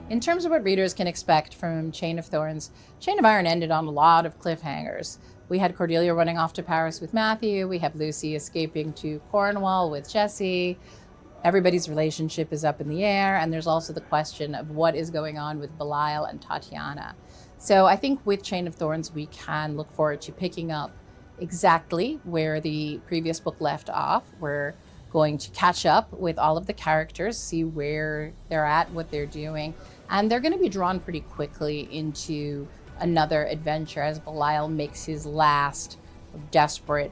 In terms of what readers can expect from Chain of Thorns, Chain of Iron ended on a lot of cliffhangers. We had Cordelia running off to Paris with Matthew. We have Lucy escaping to Cornwall with Jesse. Everybody's relationship is up in the air. And there's also the question of what is going on with Belial and Tatiana. So I think with Chain of Thorns, we can look forward to picking up exactly where the previous book left off. We're going to catch up with all of the characters, see where they're at, what they're doing. And they're going to be drawn pretty quickly into another adventure as Belial makes his last desperate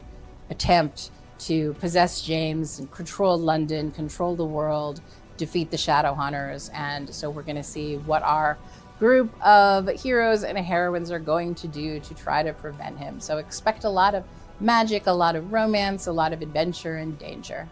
attempt to possess James and control London, control the world, defeat the Shadowhunters. And so we're going to see what our group of heroes and heroines are going to do to try to prevent him. So expect a lot of magic, a lot of romance, a lot of adventure and danger.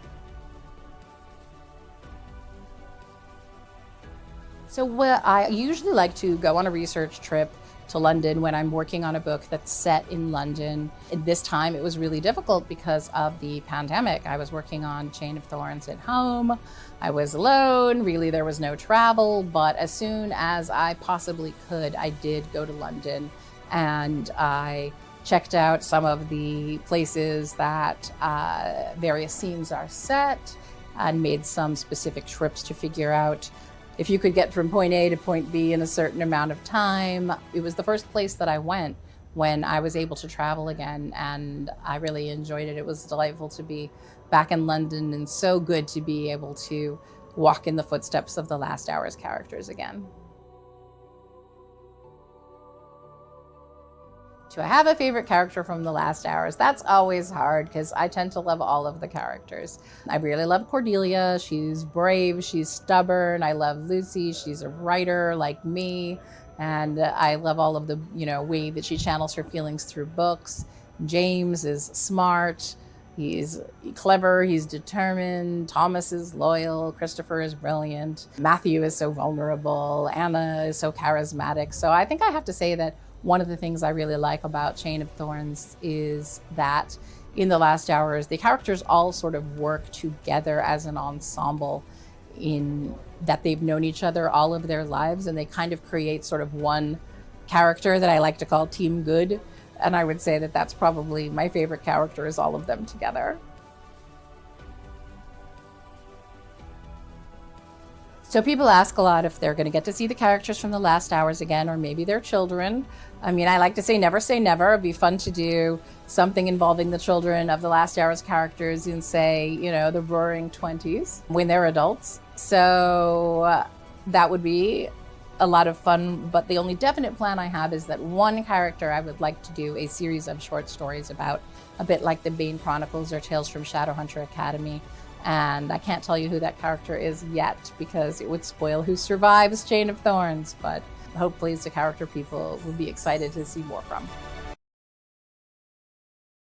So I usually like to go on a research trip to London when I'm working on a book that's set in London. At this time, it was really difficult because of the pandemic. I was working on Chain of Thorns at home. I was alone. Really, there was no travel. But as soon as I possibly could, I did go to London, and I checked out some of the places that various scenes are set and made some specific trips to figure out if you could get from point A to point B in a certain amount of time. It was the first place that I went when I was able to travel again, and I really enjoyed it. It was delightful to be back in London, and so good to be able to walk in the footsteps of the Last Hours characters again. Do I have a favorite character from The Last Hours? That's always hard because I tend to love all of the characters. I really love Cordelia. She's brave, she's stubborn. I love Lucy. She's a writer like me. And I love all of the, way that she channels her feelings through books. James is smart. He's clever, he's determined. Thomas is loyal. Christopher is brilliant. Matthew is so vulnerable. Anna is so charismatic. So I think I have to say that one of the things I really like about Chain of Thorns is that in The Last Hours, the characters all sort of work together as an ensemble in that they've known each other all of their lives, and they kind of create sort of one character that I like to call Team Good. And I would say that that's probably my favorite character, is all of them together. So people ask a lot if they're going to get to see the characters from The Last Hours again, or maybe their children. I mean, I like to say never. It'd be fun to do something involving the children of The Last Hours characters in, say, the roaring 20s when they're adults. So that would be a lot of fun. But the only definite plan I have is that one character I would like to do a series of short stories about, a bit like the Bane Chronicles or Tales from Shadowhunter Academy. And I can't tell you who that character is yet because it would spoil who survives Chain of Thorns, but hopefully it's a character people will be excited to see more from.